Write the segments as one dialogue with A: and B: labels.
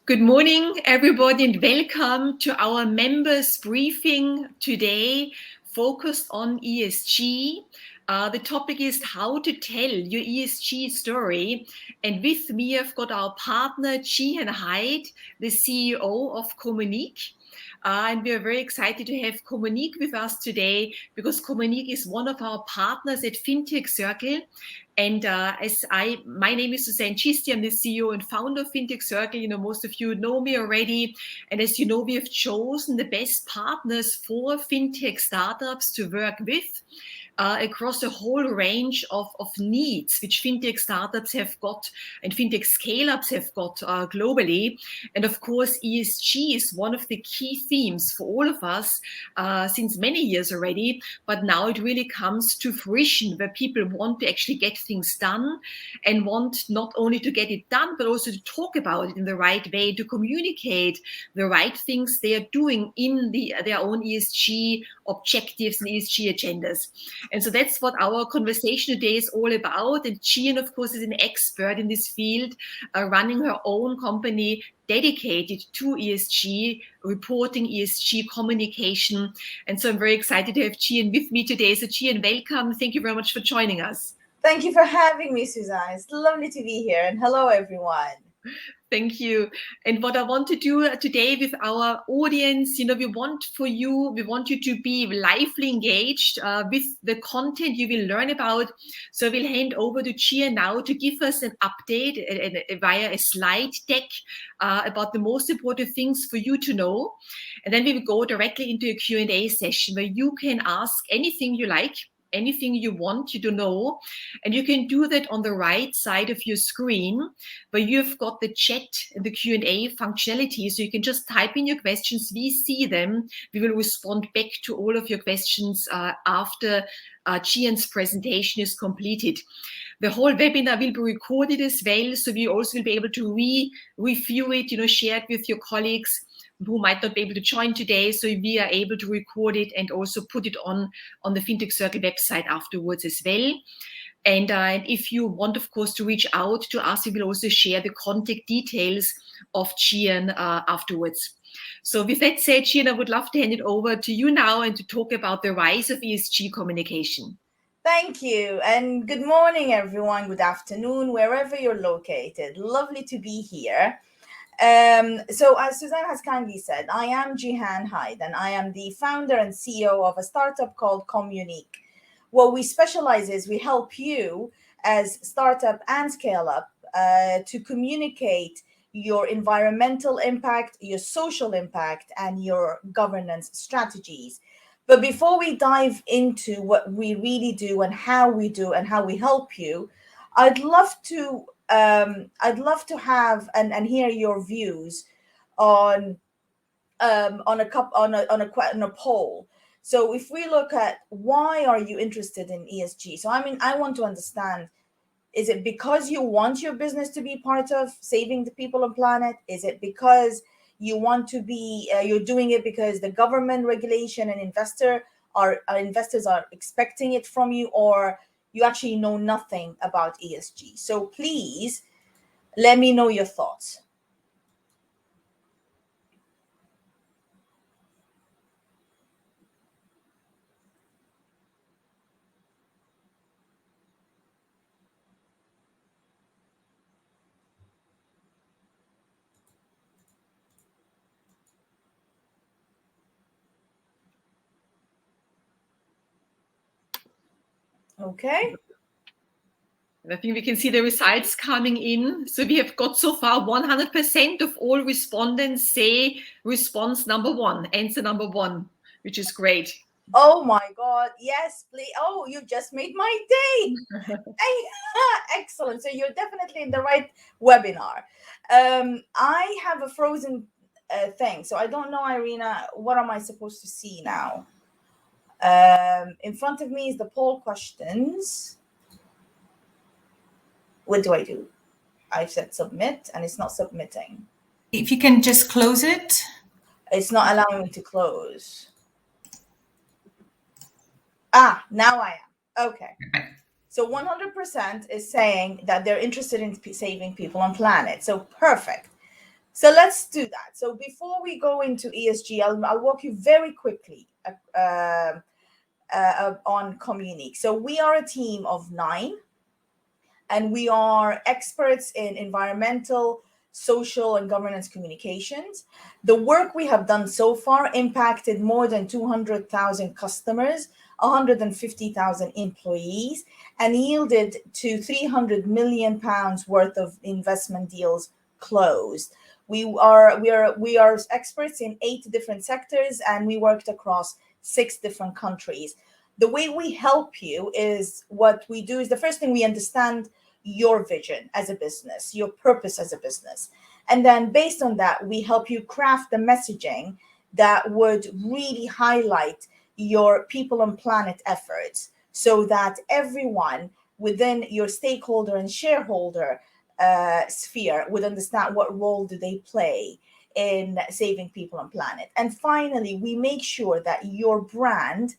A: Good morning, everybody, and welcome to our members briefing today, focused on ESG. The topic is how to tell your ESG story. And with me, I've got our partner, Gihan Hyde, the CEO of Communique. And we are very excited to have Communique with us today because Communique is one of our partners at FINTECH Circle. And my name is Susanne Chishti. I'm the CEO and founder of FINTECH Circle. Most of you know me already. And as you know, we have chosen the best partners for fintech startups to work with across a whole range of needs which fintech startups have got and fintech scale-ups have got globally. And of course, ESG is one of the key themes for all of us since many years already. But now it really comes to fruition where people want to actually get things done and want not only to get it done, but also to talk about it in the right way, to communicate the right things they are doing in their own ESG objectives and ESG agendas. And so that's what our conversation today is all about. And Gihan, of course, is an expert in this field, running her own company dedicated to ESG, reporting, ESG communication. And so I'm very excited to have Gihan with me today. So Gihan, welcome. Thank you very much for joining us.
B: Thank you for having me, Susanne. It's lovely to be here. And hello, everyone.
A: Thank you. And what I want to do today with our audience, we want you to be lively engaged with the content you will learn about. So we'll hand over to Gihan now to give us an update via a slide deck about the most important things for you to know. And then we will go directly into a Q&A session where you can ask anything you like, anything you want to know, and you can do that on the right side of your screen where you've got the chat and the Q&A functionality, so you can just type in your questions. We see them. We will respond back to all of your questions after Gihan's presentation is completed. The whole webinar will be recorded as well, so we also will be able to review it, share it with your colleagues who might not be able to join today. So we are able to record it and also put it on the FINTECH Circle website afterwards as well. And if you want, of course, to reach out to us, we will also share the contact details of Gihan afterwards. So with that said, Gihan, I would love to hand it over to you now and to talk about the rise of ESG communication.
B: Thank you. And good morning, everyone. Good afternoon, wherever you're located. Lovely to be here. So as Susanne has kindly said, I am Gihan Hyde, and I am the founder and CEO of a startup called Communique. What we specialize is we help you as startup and scale up to communicate your environmental impact, your social impact, and your governance strategies. But before we dive into what we really do and how we do and how we help you, I'd love to have and hear your views on a poll. So if we look at why are you interested in ESG? So I want to understand, is it because you want your business to be part of saving the people and planet? Is it because you want to be you're doing it because the government regulation and investors are expecting it from you, or you actually know nothing about ESG? So please let me know your thoughts. Okay.
A: I think we can see the results coming in. So we have got so far 100% of all respondents say response number one, answer number one, which is great.
B: Oh my God. Yes, please. Oh, you just made my day. Excellent. So you're definitely in the right webinar. I have a frozen thing. So I don't know, Irina, what am I supposed to see now? In front of me is the poll questions. What do I do? I said submit and it's not submitting.
C: If you can just close it.
B: It's not allowing me to close. Now I am. Okay. So 100% is saying that they're interested in saving people and planet. So perfect. So let's do that. So before we go into ESG, I'll walk you very quickly on Communique. So we are a team of 9, and we are experts in environmental, social, and governance communications. The work we have done so far impacted more than 200,000 customers, 150,000 employees, and yielded to 300 million pounds worth of investment deals closed. We are experts in 8 different sectors, and we worked across 6 different countries. The way we help you is, what we do is, the first thing, we understand your vision as a business, your purpose as a business. And then based on that, we help you craft the messaging that would really highlight your people and planet efforts, so that everyone within your stakeholder and shareholder sphere would understand what role do they play in saving people and planet. And finally, we make sure that your brand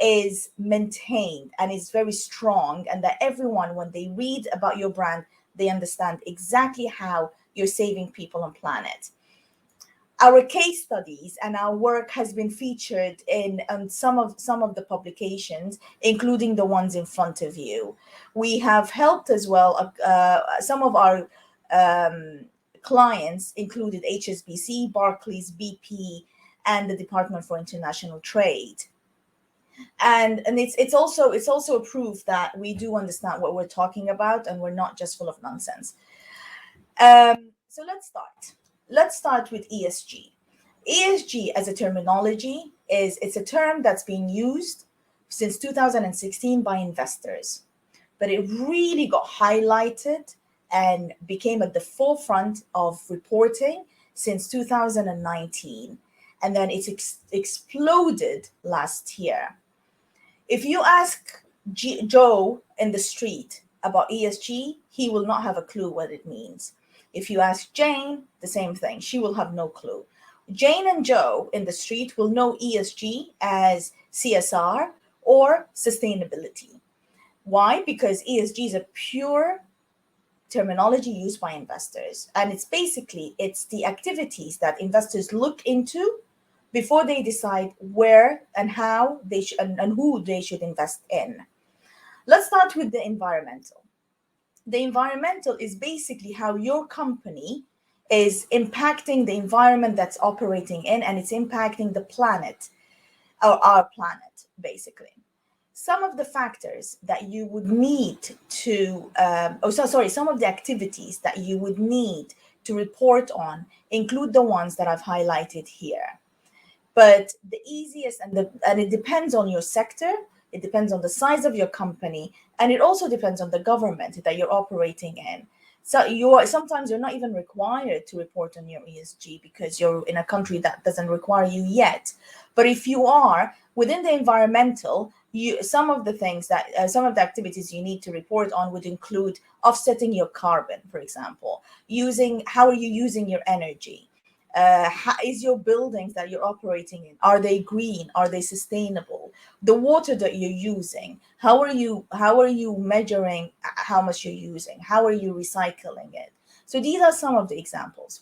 B: is maintained and is very strong, and that everyone, when they read about your brand, they understand exactly how you're saving people and planet. Our case studies and our work has been featured in some of the publications, including the ones in front of you. We have helped as well. Some of our clients included HSBC, Barclays, BP, and the Department for International Trade. And it's also a proof that we do understand what we're talking about, and we're not just full of nonsense. So let's start with ESG. ESG as a terminology it's a term that's being used since 2016 by investors, but it really got highlighted and became at the forefront of reporting since 2019, and then it's exploded last year. If you ask Joe in the street about ESG, he will not have a clue what it means. If you ask Jane, the same thing, she will have no clue. Jane and Joe in the street will know ESG as CSR or sustainability. Why? Because ESG is a pure terminology used by investors, and it's the activities that investors look into before they decide where and how they and who they should invest in. Let's start with the environmental. The environmental is basically how your company is impacting the environment that's operating in, and it's impacting the planet, or our planet, basically. Some of the factors that you would need to, some of the activities that you would need to report on include the ones that I've highlighted here. But the easiest, and it depends on your sector, it depends on the size of your company, and it also depends on the government that you're operating in. So sometimes you're not even required to report on your ESG because you're in a country that doesn't require you yet. But if you are within the environmental, some of the activities you need to report on would include offsetting your carbon, for example, how are you using your energy? How is your buildings that you're operating in, are they green? Are they sustainable? The water that you're using, how are you measuring how much you're using? How are you recycling it? So these are some of the examples.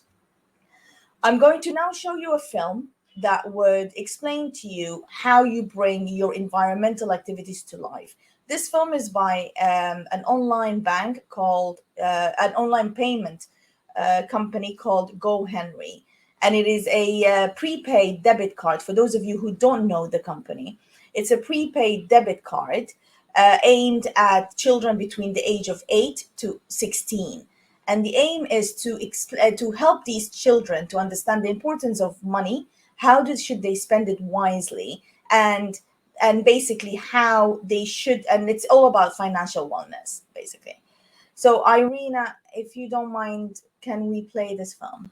B: I'm going to now show you a film that would explain to you how you bring your environmental activities to life. This film is by an online bank called, an online payment company called GoHenry. And it is a prepaid debit card. For those of you who don't know the company, it's a prepaid debit card aimed at children between the age of 8 to 16. And the aim is to help these children to understand the importance of money, should they spend it wisely, and basically how they should, and it's all about financial wellness, basically. So Irina, if you don't mind, can we play this film?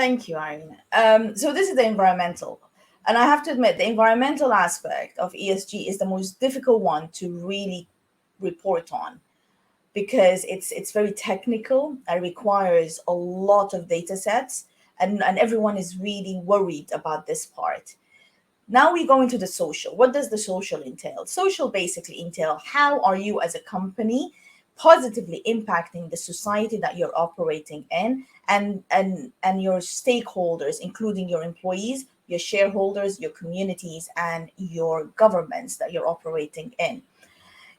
B: Thank you, Irene. So this is the environmental. And I have to admit, the environmental aspect of ESG is the most difficult one to really report on, because it's very technical and requires a lot of data sets, and everyone is really worried about this part. Now we go into the social. What does the social entail? Social basically entail how are you as a company positively impacting the society that you're operating in, and your stakeholders, including your employees, your shareholders, your communities, and your governments that you're operating in.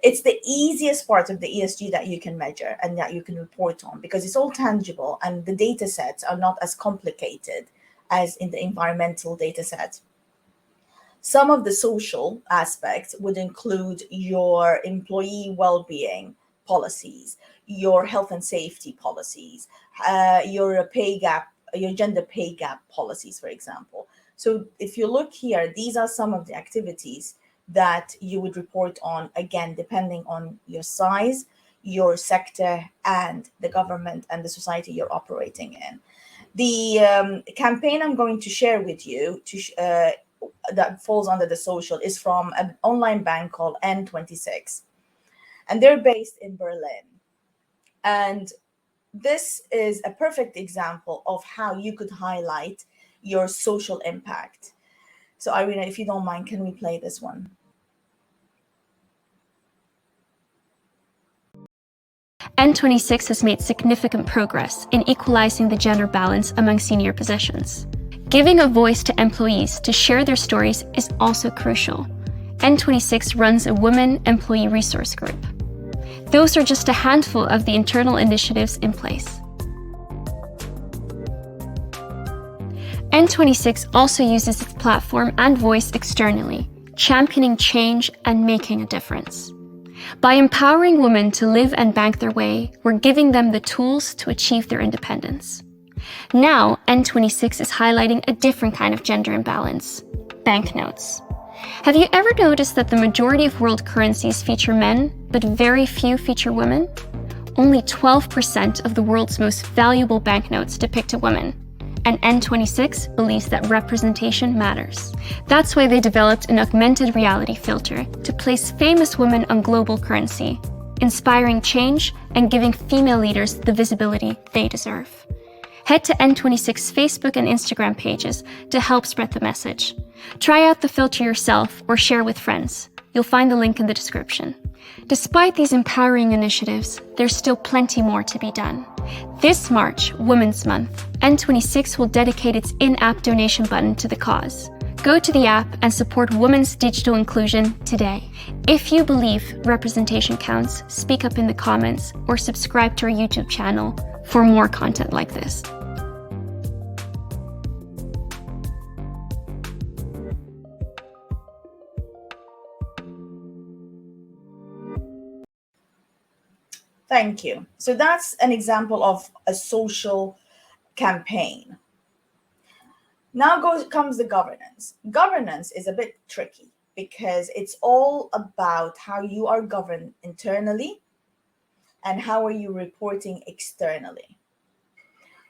B: It's the easiest part of the ESG that you can measure and that you can report on, because it's all tangible and the data sets are not as complicated as in the environmental data set. Some of the social aspects would include your employee well-being policies, your health and safety policies, your pay gap, your gender pay gap policies, for example. So if you look here, these are some of the activities that you would report on, again, depending on your size, your sector, and the government and the society you're operating in. The campaign I'm going to share with you that falls under the social is from an online bank called N26. And they're based in Berlin. And this is a perfect example of how you could highlight your social impact. So Irina, if you don't mind, can we play this one?
D: N26 has made significant progress in equalizing the gender balance among senior positions. Giving a voice to employees to share their stories is also crucial. N26 runs a women employee resource group. Those are just a handful of the internal initiatives in place. N26 also uses its platform and voice externally, championing change and making a difference. By empowering women to live and bank their way, we're giving them the tools to achieve their independence. Now, N26 is highlighting a different kind of gender imbalance: banknotes. Have you ever noticed that the majority of world currencies feature men, but very few feature women? Only 12% of the world's most valuable banknotes depict a woman. And N26 believes that representation matters. That's why they developed an augmented reality filter to place famous women on global currency, inspiring change and giving female leaders the visibility they deserve. Head to N26 Facebook and Instagram pages to help spread the message. Try out the filter yourself or share with friends. You'll find the link in the description. Despite these empowering initiatives, there's still plenty more to be done. This March, Women's Month, N26 will dedicate its in-app donation button to the cause. Go to the app and support women's digital inclusion today. If you believe representation counts, speak up in the comments or subscribe to our YouTube channel for more content like this.
B: Thank you. So that's an example of a social campaign. Now comes the governance. Governance is a bit tricky because it's all about how you are governed internally and how are you reporting externally.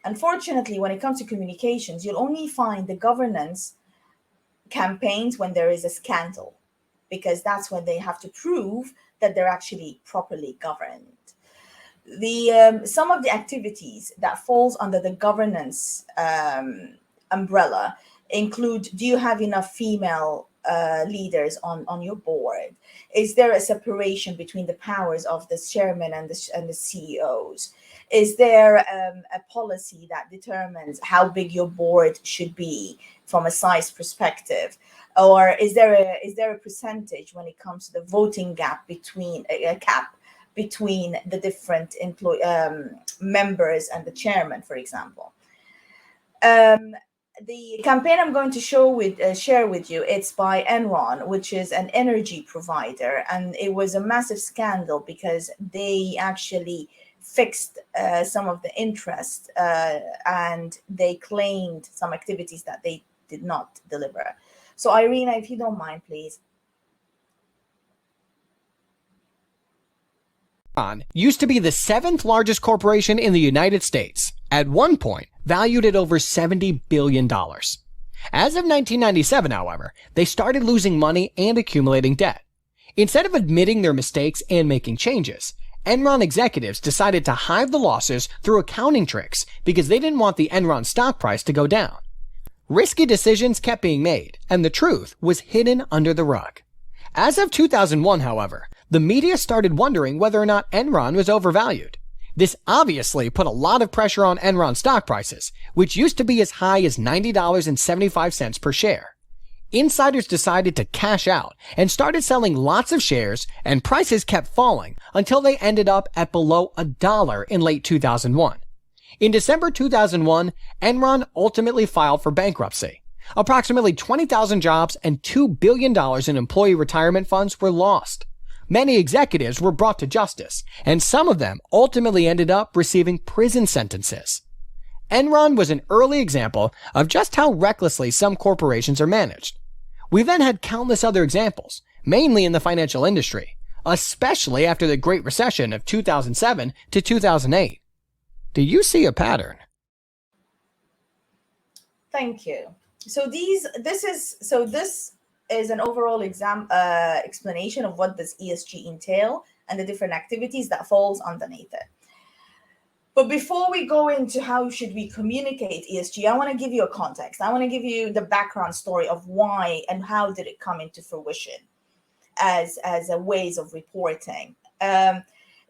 B: Unfortunately, when it comes to communications, you'll only find the governance campaigns when there is a scandal, because that's when they have to prove that they're actually properly governed. Some of the activities that falls under the governance umbrella include: do you have enough female leaders on your board? Is there a separation between the powers of the chairman and the CEOs? Is there a policy that determines how big your board should be from a size perspective? Or is there a percentage when it comes to the voting gap between a cap between the different members and the chairman, for example? The campaign I'm going to share with you, it's by Enron, which is an energy provider, and it was a massive scandal because they actually fixed some of the interest and they claimed some activities that they did not deliver. So Irina, if you don't mind, please.
E: Used to be the 7th largest corporation in the United States. At one point, valued at over $70 billion. As of 1997, however, they started losing money and accumulating debt. Instead of admitting their mistakes and making changes, Enron executives decided to hide the losses through accounting tricks because they didn't want the Enron stock price to go down. Risky decisions kept being made, and the truth was hidden under the rug. As of 2001, however, the media started wondering whether or not Enron was overvalued. This obviously put a lot of pressure on Enron stock prices, which used to be as high as $90.75 per share. Insiders decided to cash out and started selling lots of shares, and prices kept falling until they ended up at below $1 in late 2001. In December 2001, Enron ultimately filed for bankruptcy. Approximately 20,000 jobs and $2 billion in employee retirement funds were lost. Many executives were brought to justice, and some of them ultimately ended up receiving prison sentences. Enron was an early example of just how recklessly some corporations are managed. We then had countless other examples, mainly in the financial industry, especially after the Great Recession of 2007 to 2008. Do you see a pattern?
B: Thank you. So this is an overall explanation of what does ESG entail and the different activities that falls underneath it. But before we go into how should we communicate ESG, I want to give you a context. I want to give you the background story of why and how did it come into fruition as a ways of reporting.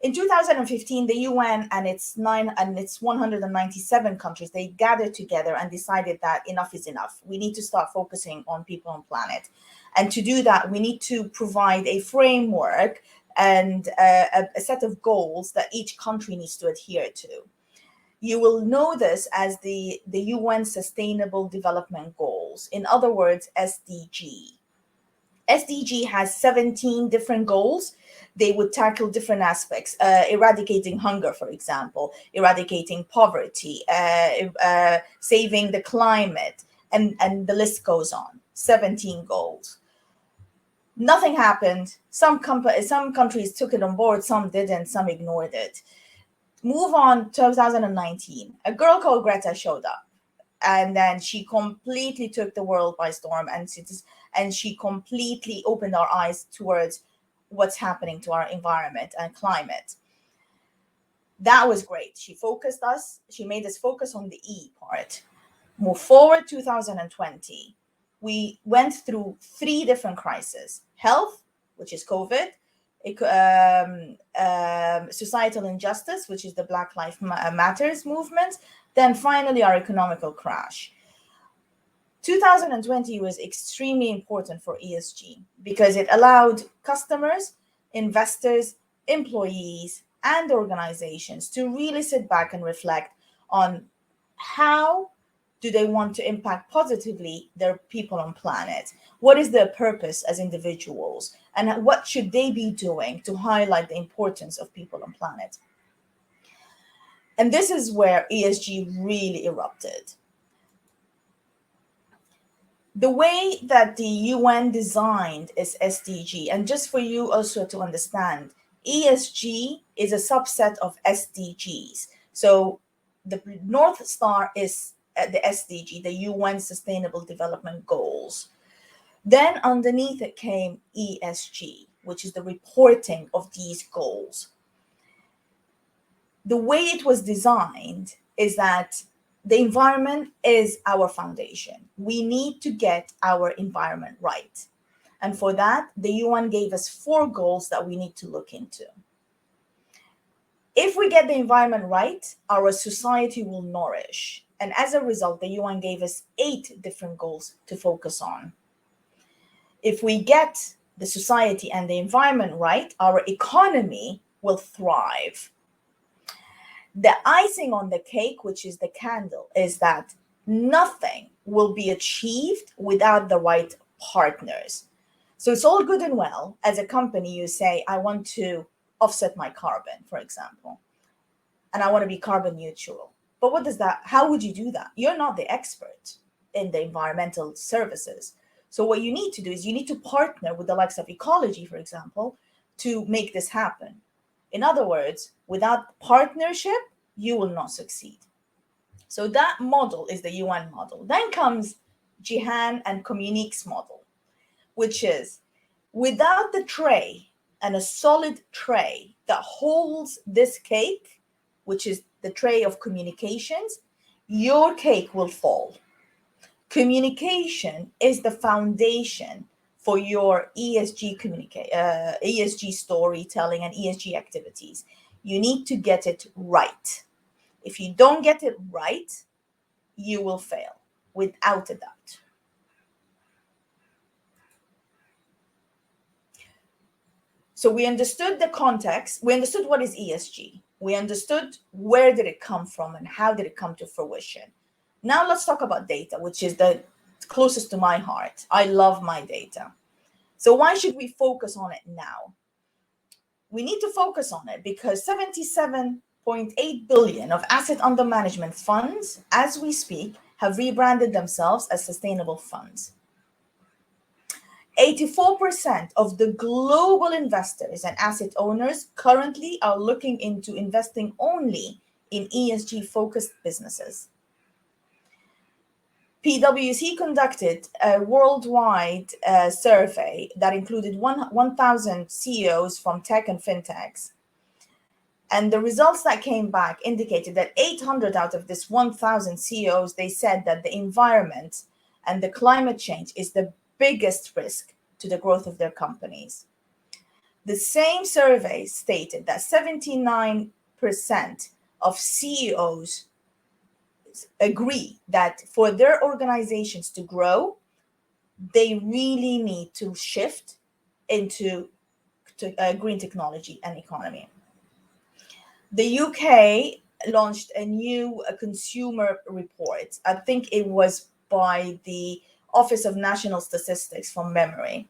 B: In 2015, the UN and its 197 countries, they gathered together and decided that enough is enough. We need to start focusing on people and planet. And to do that, we need to provide a framework and a set of goals that each country needs to adhere to. You will know this as the UN Sustainable Development Goals. In other words, SDG. SDG has 17 different goals. They would tackle different aspects, eradicating hunger, for example, eradicating poverty, saving the climate, and the list goes on. 17 goals. Nothing happened. Some countries took it on board, some didn't, some ignored it. Move on, 2019. A girl called Greta showed up, and then she completely took the world by storm, and she completely opened our eyes towards what's happening to our environment and climate. That was great. She made us focus on the E part. Move forward, 2020. We went through 3 different crises: health, which is COVID, societal injustice, which is the Black Lives Matters movement, then finally our economical crash. 2020 was extremely important for ESG because it allowed customers, investors, employees, and organizations to really sit back and reflect on how do they want to impact positively their people on planet? What is their purpose as individuals? And what should they be doing to highlight the importance of people on planet? And this is where ESG really erupted. The way that the UN designed its SDG, and just for you also to understand, ESG is a subset of SDGs. So the North Star is the SDG, the UN Sustainable Development Goals. Then underneath it came ESG, which is the reporting of these goals. The way it was designed is that the environment is our foundation. We need to get our environment right. And for that, the UN gave us 4 goals that we need to look into. If we get the environment right, our society will nourish. And as a result, the UN gave us 8 different goals to focus on. If we get the society and the environment right, our economy will thrive. The icing on the cake, which is the candle, is that nothing will be achieved without the right partners. So it's all good and well. As a company, you say, I want to offset my carbon, for example, and I want to be carbon neutral. But how would you do that? You're not the expert in the environmental services. So what you need to do is you need to partner with the likes of ecology, for example, to make this happen. In other words, without partnership, you will not succeed. So that model is the UN model. Then comes Gihan and Communique's model, which is without the tray and a solid tray that holds this cake, which is the tray of communications, your cake will fall. Communication is the foundation for your ESG storytelling and ESG activities. You need to get it right. If you don't get it right, you will fail, without a doubt. So we understood the context. We understood what is ESG. We understood where did it come from and how did it come to fruition. Now let's talk about data, which is the closest to my heart. I love my data. So why should we focus on it now? We need to focus on it because 77.8 billion of asset under management funds, as we speak, have rebranded themselves as sustainable funds. 84% of the global investors and asset owners currently are looking into investing only in ESG-focused businesses. PwC conducted a worldwide survey that included 1,000 CEOs from tech and fintechs. And the results that came back indicated that 800 out of this 1,000 CEOs, they said that the environment and the climate change is the biggest risk to the growth of their companies. The same survey stated that 79% of CEOs agree that for their organizations to grow, they really need to shift into green technology and economy. The UK launched a new consumer report. I think it was by the Office of National Statistics from memory.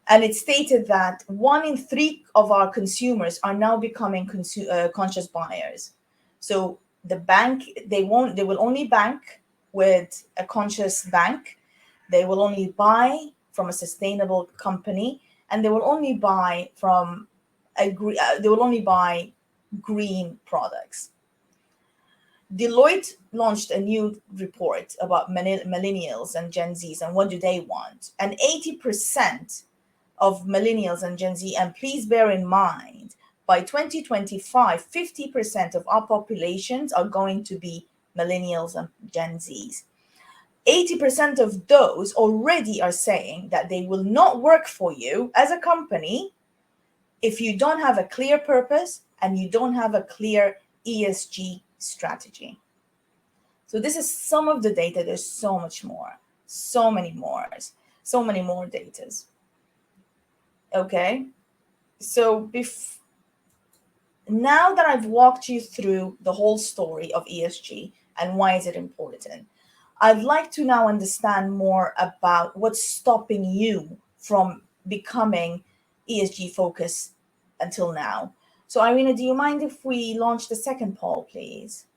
B: And it stated that 1 in 3 of our consumers are now becoming conscious buyers. So the bank, they will only bank with a conscious bank. They will only buy from a sustainable company, and they will only buy from green products. Deloitte launched a new report about millennials and Gen Zs and what do they want. And 80% of millennials and Gen Z, and please bear in mind, by 2025, 50% of our populations are going to be millennials and Gen Zs. 80% of those already are saying that they will not work for you as a company if you don't have a clear purpose and you don't have a clear ESG strategy. So this is some of the data. There's so much more, so many more datas. Okay, so now that I've walked you through the whole story of ESG and why is it important, I'd like to now understand more about what's stopping you from becoming ESG focused until now. So Irina, do you mind if we launch the second poll, please?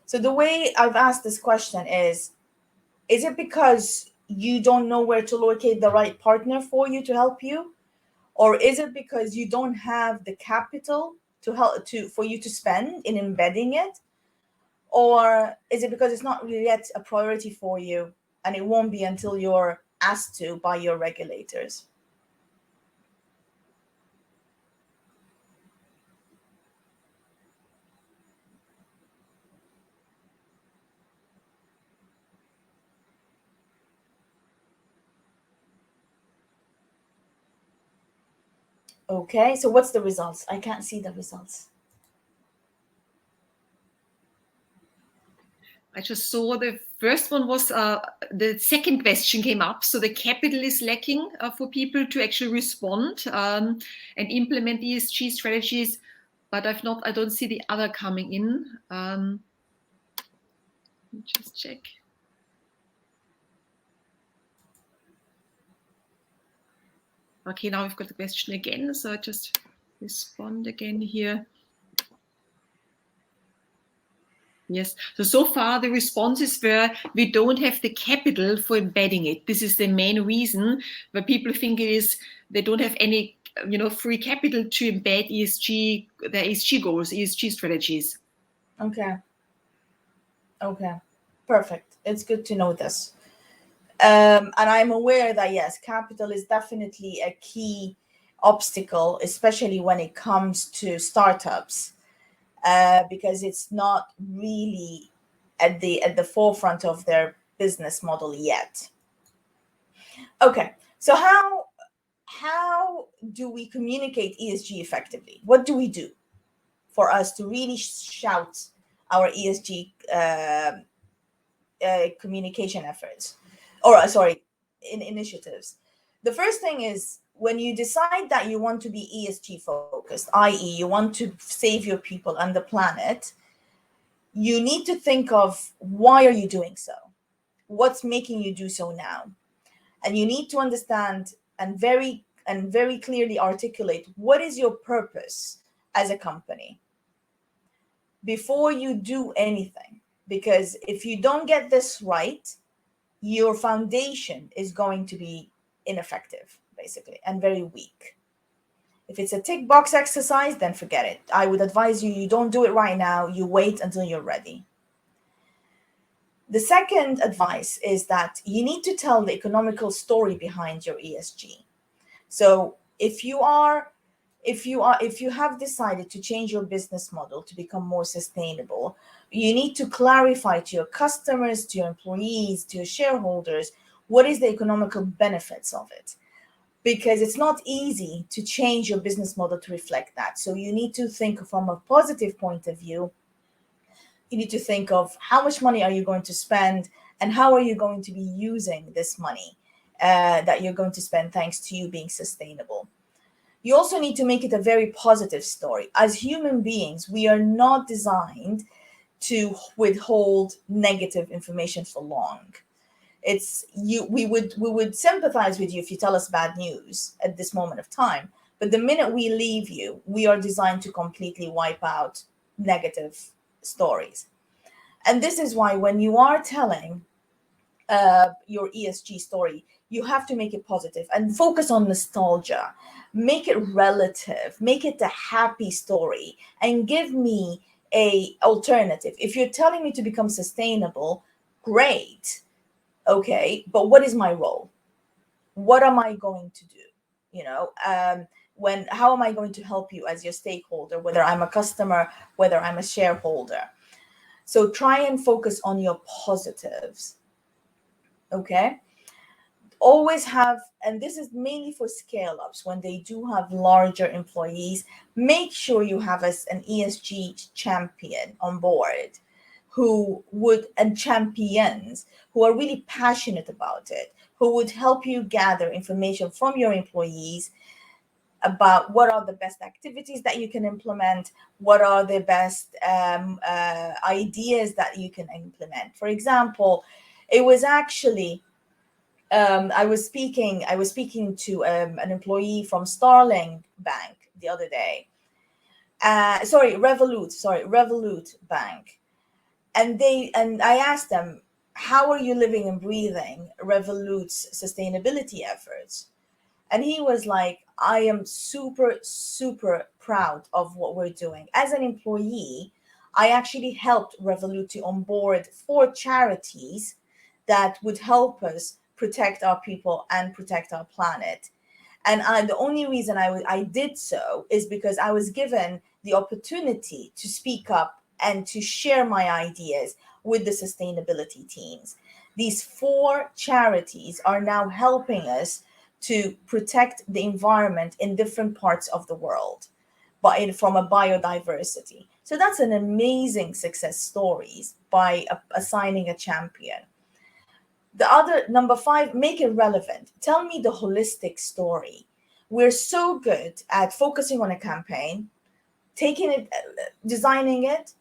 B: So the way I've asked this question is it because you don't know where to locate the right partner for you to help you? Or is it because you don't have the capital for you to spend in embedding it? Or is it because it's not really yet a priority for you and it won't be until you're asked to by your regulators? Okay, so what's the results? I can't see the results.
A: I just saw the first one was the second question came up. So the capital is lacking for people to actually respond and implement ESG strategies, but I don't see the other coming in. Let me just check. Okay, now we've got the question again. So I just respond again here. Yes, so far the responses were we don't have the capital for embedding it. This is the main reason where people think it is they don't have any free capital to embed their ESG goals, ESG strategies.
B: Okay. Perfect. It's good to know this. And I'm aware that, yes, capital is definitely a key obstacle, especially when it comes to startups, because it's not really at the forefront of their business model yet. Okay, so how do we communicate ESG effectively? What do we do for us to really shout our ESG communication efforts, or initiatives? The first thing is, when you decide that you want to be ESG focused, i.e. you want to save your people and the planet, you need to think of, why are you doing so? What's making you do so now? And you need to understand and very clearly articulate, what is your purpose as a company before you do anything. Because if you don't get this right, your foundation is going to be ineffective, basically, and very weak. If it's a tick box exercise, then forget it. I would advise you don't do it right now. You wait until you're ready. The second advice is that you need to tell the economical story behind your ESG. So if you have decided to change your business model to become more sustainable, you need to clarify to your customers, to your employees, to your shareholders, what is the economical benefits of it. Because it's not easy to change your business model to reflect that. So you need to think from a positive point of view. You need to think of, how much money are you going to spend, and how are you going to be using this money that you're going to spend thanks to you being sustainable. You also need to make it a very positive story. As human beings, we are not designed to withhold negative information for long. We would sympathize with you if you tell us bad news at this moment of time, but the minute we leave you, we are designed to completely wipe out negative stories. And this is why, when you are telling your ESG story, you have to make it positive and focus on nostalgia. Make it relative, make it a happy story, and give me a alternative. If you're telling me to become sustainable, great. Okay, but what is my role? What am I going to do? How am I going to help you as your stakeholder, whether I'm a customer, whether I'm a shareholder? So try and focus on your positives. Okay. Always have, and this is mainly for scale-ups, when they do have larger employees, make sure you have an ESG champion on board and champions who are really passionate about it, who would help you gather information from your employees about what are the best activities that you can implement, what are the best ideas that you can implement. For example, it was actually I was speaking to an employee from Starling Bank the other day. Revolut Bank. And I asked them, how are you living and breathing Revolut's sustainability efforts? And he was like, I am super, super proud of what we're doing. As an employee, I actually helped Revolut to onboard 4 charities that would help us protect our people and protect our planet. And the only reason I did so is because I was given the opportunity to speak up and to share my ideas with the sustainability teams. These 4 charities are now helping us to protect the environment in different parts of the world, but from a biodiversity. So that's an amazing success stories by assigning a champion. The other, number 5, make it relevant. Tell me the holistic story. We're so good at focusing on a campaign, taking it, designing it,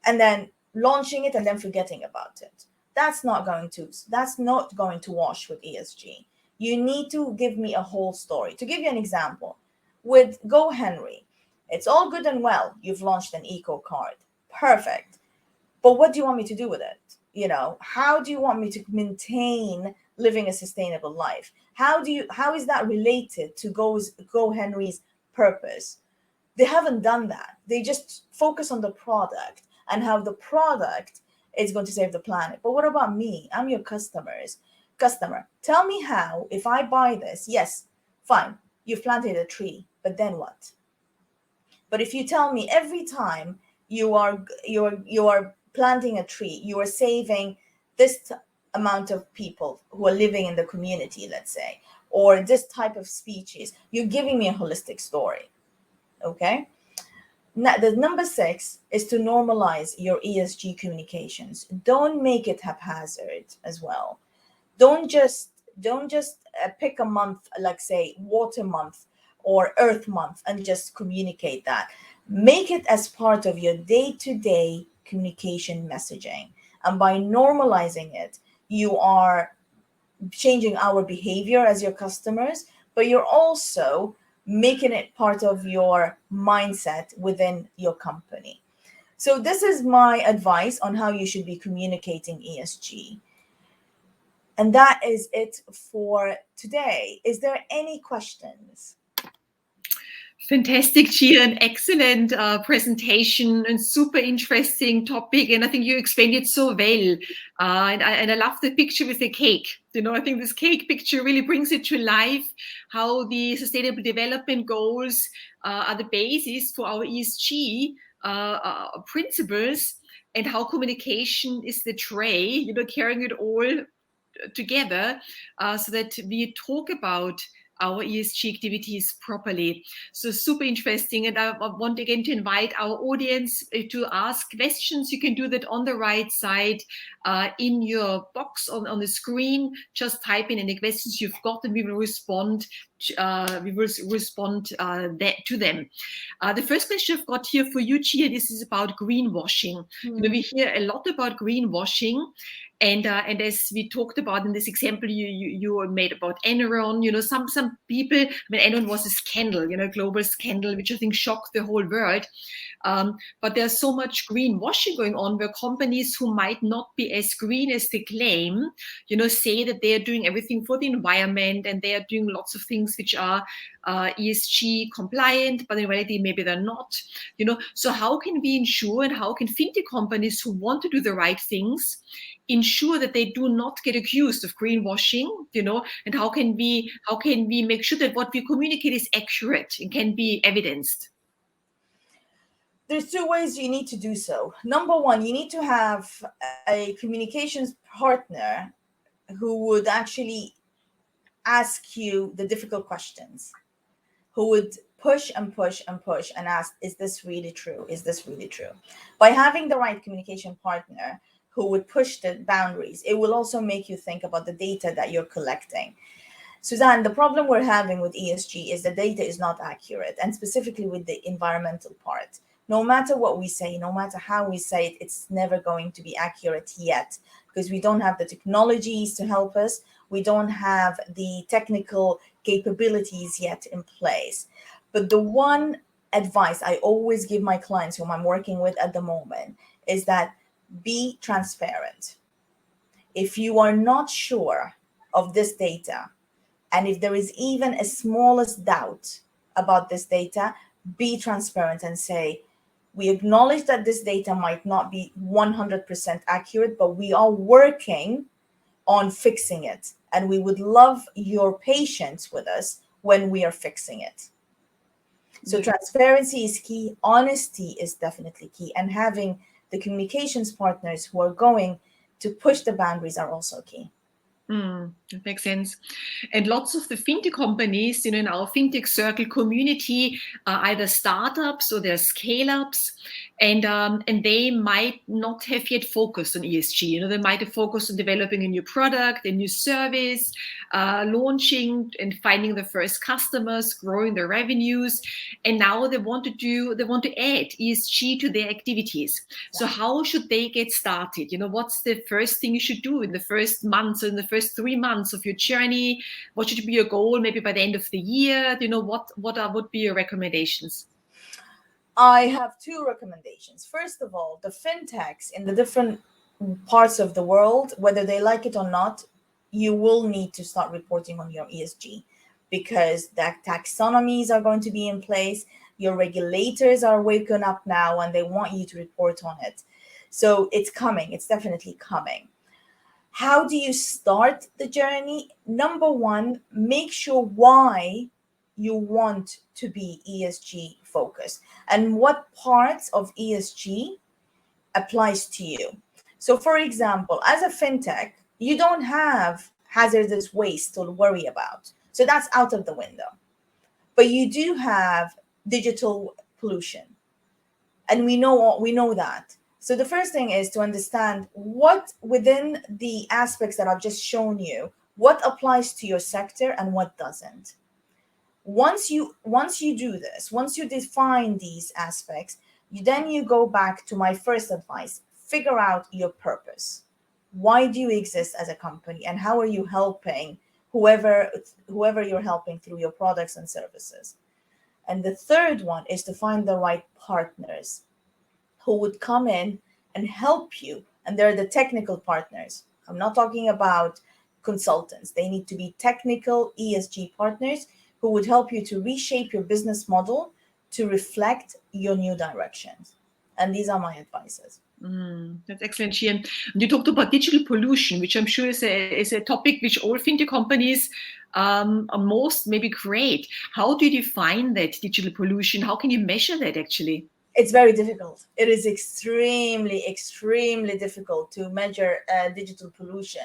B: and then launching it, and then forgetting about it. That's not going to wash with ESG. You need to give me a whole story. To give you an example, with Go Henry, it's all good and well. You've launched an eco card. Perfect. But what do you want me to do with it? How do you want me to maintain living a sustainable life. How is that related to Go Henry's purpose? They haven't done that. They just focus on the product and how the product is going to save the planet. But what about me? I'm your customer. Tell me how, if I buy this, yes, fine, you've planted a tree, but then what? But if you tell me every time you are planting a tree, you are saving this amount of people who are living in the community, let's say, or this type of species, you're giving me a holistic story. Okay. Now, the number 6 is to normalize your ESG communications. Don't make it haphazard as well. Don't just pick a month, like say water month or earth month, and just communicate that. Make it as part of your day-to-day communication messaging. And by normalizing it, you are changing our behavior as your customers, but you're also making it part of your mindset within your company. So this is my advice on how you should be communicating ESG. And that is it for today. Is there any questions?
A: Fantastic, Gihan. Excellent presentation and super interesting topic. And I think you explained it so well. And I love the picture with the cake. I think this cake picture really brings it to life, how the Sustainable Development Goals are the basis for our ESG principles, and how communication is the tray, carrying it all together so that we talk about our ESG activities properly. So super interesting. And I want again to invite our audience to ask questions. You can do that on the right side in your box on the screen. Just type in any questions you've got and we will respond to them. The first question I've got here for you, Gihan, this is about greenwashing. We hear a lot about greenwashing. And as we talked about in this example you made about Enron, some people, Enron was a scandal, global scandal, which I think shocked the whole world. But there's so much greenwashing going on where companies who might not be as green as they claim, say that they are doing everything for the environment and they are doing lots of things which are ESG compliant, but in reality maybe they're not. So how can we ensure, and how can fintech companies who want to do the right things ensure that they do not get accused of greenwashing, and how can we make sure that what we communicate is accurate and can be evidenced?
B: There's 2 ways you need to do so. Number 1, you need to have a communications partner who would actually ask you the difficult questions, who would push and push and push and ask, is this really true? Is this really true? By having the right communication partner who would push the boundaries, it will also make you think about the data that you're collecting. Susanne, the problem we're having with ESG is the data is not accurate, and specifically with the environmental part. No matter what we say, no matter how we say it, it's never going to be accurate yet, because we don't have the technologies to help us. We don't have the technical capabilities yet in place. But the one advice I always give my clients whom I'm working with at the moment is that be transparent. If you are not sure of this data, and if there is even a smallest doubt about this data, be transparent and say, we acknowledge that this data might not be 100% accurate, but we are working on fixing it. And we would love your patience with us when we are fixing it. So transparency is key. Honesty is definitely key. And having the communications partners who are going to push the boundaries are also key.
A: That makes sense. And lots of the fintech companies, in our FINTECH Circle community are either startups or they're scale-ups, and they might not have yet focused on ESG. They might have focused on developing a new product, a new service, launching and finding the first customers, growing their revenues, and now they want to add ESG to their activities. So how should they get started? What's the first thing you should do in the first months, or in the first 3 months of your journey? What should be your goal maybe by the end of the year? What would be your recommendations?
B: I have 2 recommendations. First of all, the fintechs in the different parts of the world, whether they like it or not, you will need to start reporting on your ESG, because the taxonomies are going to be in place. Your regulators are waking up now and they want you to report on it. So it's coming. It's definitely coming. How do you start the journey? Number one, make sure why you want to be ESG focused and what parts of ESG applies to you. So for example, as a fintech, you don't have hazardous waste to worry about. So that's out of the window. But you do have digital pollution. And we know that. So the first thing is to understand what within the aspects that I've just shown you, what applies to your sector and what doesn't. Once you do this, once you define these aspects, you go back to my first advice. Figure out your purpose. Why do you exist as a company, and how are you helping whoever you're helping through your products and services? And the third one is to find the right partners who would come in and help you. And they're the technical partners. I'm not talking about consultants. They need to be technical ESG partners who would help you to reshape your business model to reflect your new directions. And these are my advices.
A: That's excellent, Gihan. You talked about digital pollution, which I'm sure is a topic which all fintech companies are most maybe create. How do you define that digital pollution? How can you measure that actually?
B: It's very difficult. It is extremely, extremely difficult to measure digital pollution.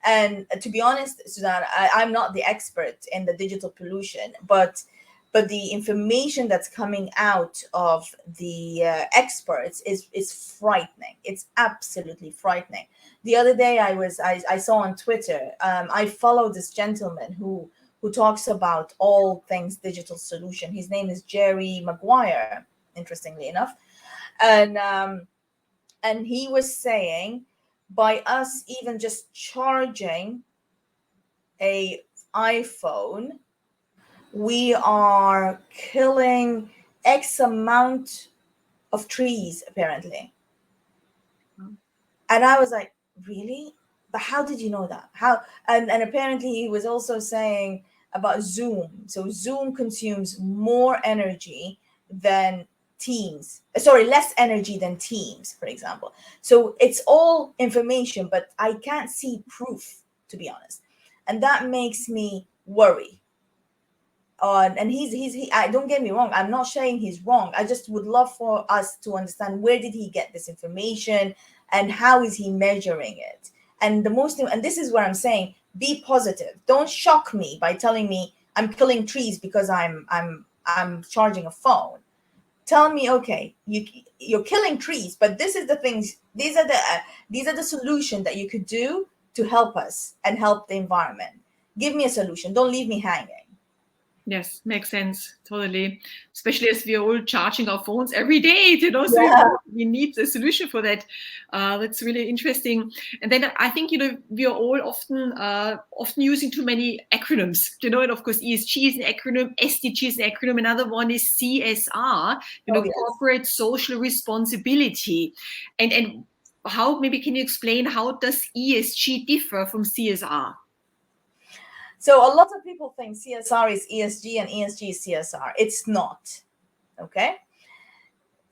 B: And to be honest, Susanne, I'm not the expert in the digital pollution, but the information that's coming out of the experts is frightening. It's absolutely frightening. The other day I saw on Twitter, I follow this gentleman who talks about all things digital solution. His name is Jerry Maguire, interestingly enough. And he was saying, by us even just charging a iPhone, we are killing X amount of trees, apparently. And I was like, really? But how did you know that? How? And apparently he was also saying about Zoom. So Zoom consumes more energy than Teams. Sorry, less energy than Teams, for example. So it's all information, but I can't see proof, to be honest. And that makes me worry. And he don't get me wrong, I'm not saying he's wrong. I just would love for us to understand, where did he get this information and how is he measuring it? And this is where I'm saying, be positive. Don't shock me by telling me I'm killing trees because I'm charging a phone. Tell me, okay, you're killing trees, but this is the things, these are the solutions that you could do to help us and help the environment. Give me a solution. Don't leave me hanging.
A: Yes, makes sense. Totally. Especially as we are all charging our phones every day, so we need a solution for that. That's really interesting. And then I think, we are all often using too many acronyms, and of course, ESG is an acronym, SDG is an acronym. Another one is CSR, corporate social responsibility. And how, maybe can you explain, how does ESG differ from CSR?
B: So a lot of people think CSR is ESG and ESG is CSR. It's not, okay?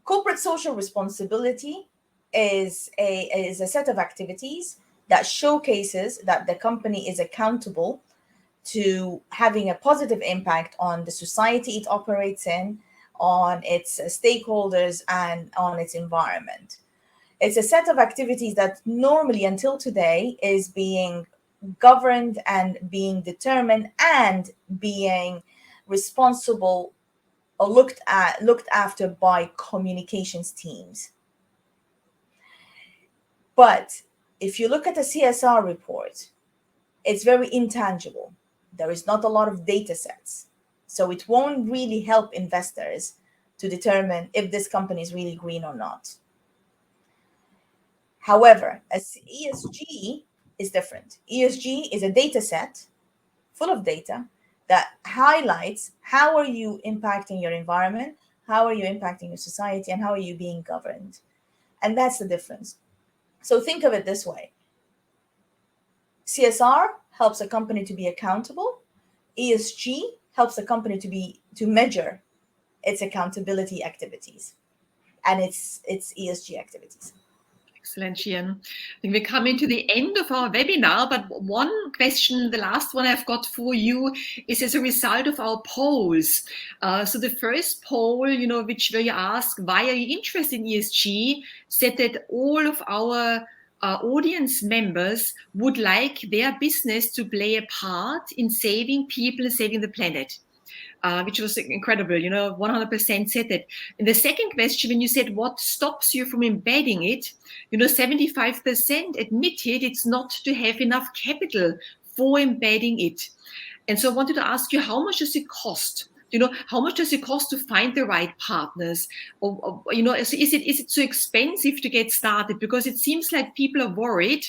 B: Corporate social responsibility is a set of activities that showcases that the company is accountable to having a positive impact on the society it operates in, on its stakeholders, and on its environment. It's a set of activities that normally, until today, is being governed and being determined and being responsible or looked after by communications teams. But if you look at the CSR report, it's very intangible. There is not a lot of data sets. So it won't really help investors to determine if this company is really green or not. However, as ESG is different. ESG is a data set full of data that highlights how are you impacting your environment, how are you impacting your society, and how are you being governed. And that's the difference. So think of it this way. CSR helps a company to be accountable. ESG helps a company to measure its accountability activities and its ESG activities.
A: Excellent, Gihan. I think we're coming to the end of our webinar, but one question, the last one I've got for you, is as a result of our polls. So the first poll, where you ask, why are you interested in ESG, said that all of our audience members would like their business to play a part in saving people and saving the planet. Which was incredible, 100% said that. In the second question, when you said what stops you from embedding it, 75% admitted it's not to have enough capital for embedding it. And so I wanted to ask you, how much does it cost? How much does it cost to find the right partners? Or is it so expensive to get started? Because it seems like people are worried,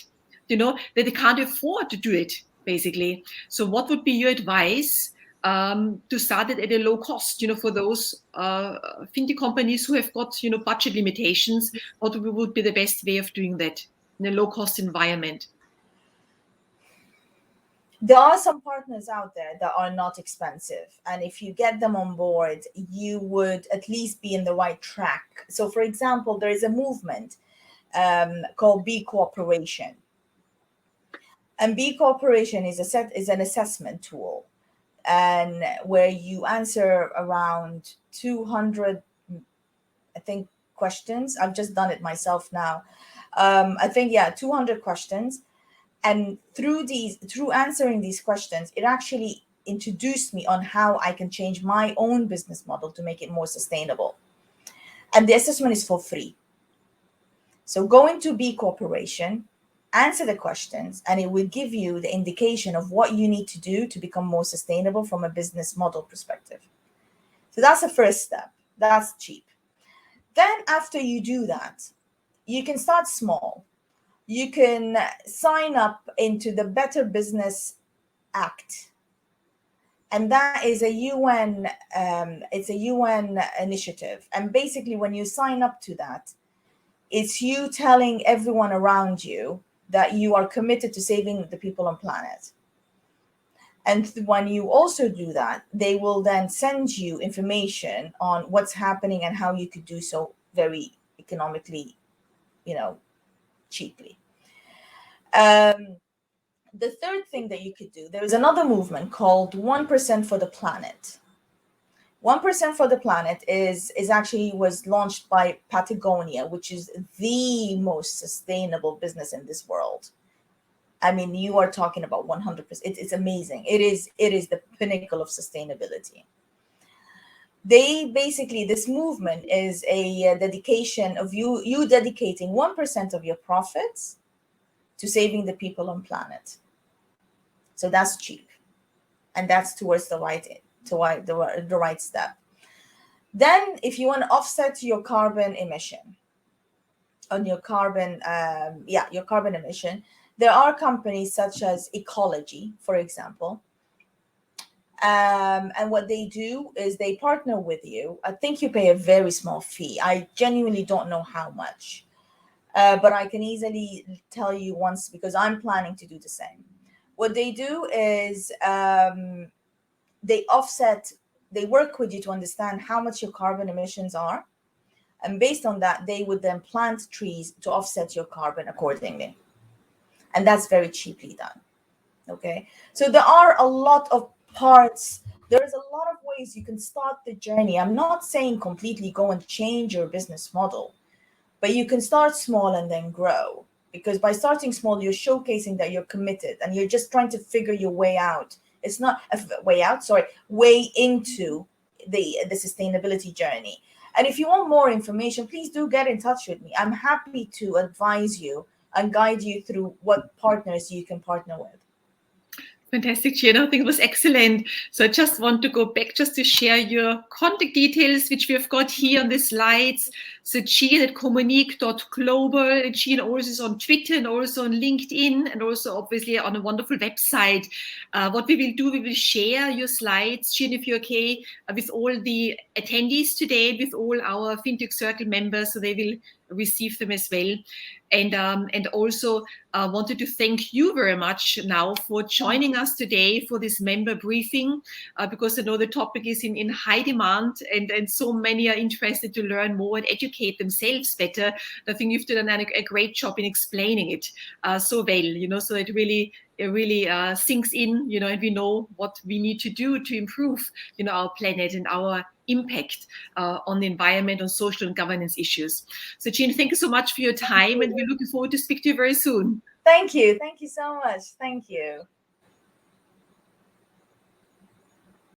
A: that they can't afford to do it, basically. So what would be your advice to start it at a low cost, for those fintech companies who have got, budget limitations? What would be the best way of doing that in a low cost environment?
B: There are some partners out there that are not expensive. And if you get them on board, you would at least be in the right track. So for example, there is a movement called B Cooperation. And B Cooperation is an assessment tool, and where you answer around 200, I think, questions. I've just done it myself now. 200 questions. And through answering these questions, it actually introduced me on how I can change my own business model to make it more sustainable. And the assessment is for free. So go into B Corporation, answer the questions, and it will give you the indication of what you need to do to become more sustainable from a business model perspective. So that's the first step. That's cheap. Then after you do that, you can start small. You can sign up into the Better Business Act. And that is a UN initiative. And basically when you sign up to that, it's you telling everyone around you that you are committed to saving the people on planet. And when you also do that, they will then send you information on what's happening and how you could do so very economically, cheaply. The third thing that you could do, there is another movement called 1% for the Planet. 1% for the Planet was launched by Patagonia, which is the most sustainable business in this world. I mean, you are talking about 100%. It's amazing. It is the pinnacle of sustainability. This movement is a dedication of you dedicating 1% of your profits to saving the people on planet. So that's cheap, and that's towards the right step. Then, if you want to offset your carbon emission, your carbon emission, there are companies such as Ecology, for example. And what they do is they partner with you. I think you pay a very small fee. I genuinely don't know how much. But I can easily tell you once, because I'm planning to do the same. What they do is they work with you to understand how much your carbon emissions are. And based on that, they would then plant trees to offset your carbon accordingly. And that's very cheaply done. Okay. So there are a lot of parts. There's a lot of ways you can start the journey. I'm not saying completely go and change your business model, but you can start small and then grow, because by starting small, you're showcasing that you're committed and you're just trying to figure your way out. It's not way into the sustainability journey. And if you want more information, please do get in touch with me. I'm happy to advise you and guide you through what partners you can partner with.
A: Fantastic, Gihan. I think it was excellent. So I just want to go back just to share your contact details, which we have got here on the slides. So Gihan at Communique.global. Gihan also is on Twitter and also on LinkedIn and also obviously on a wonderful website. What we will do, we will share your slides, Gihan, if you're okay, with all the attendees today, with all our FinTech Circle members, so they will receive them as well. And also wanted to thank you very much now for joining us today for this member briefing, because I know the topic is in high demand and so many are interested to learn more and educate themselves better. I think you've done a great job in explaining it so well, so it really sinks in, and we know what we need to do to improve, our planet and our impact on the environment, on social and governance issues. So Gihan, thank you so much for your time, and we're looking forward to speak to you very soon.
B: Thank you so much. Thank you.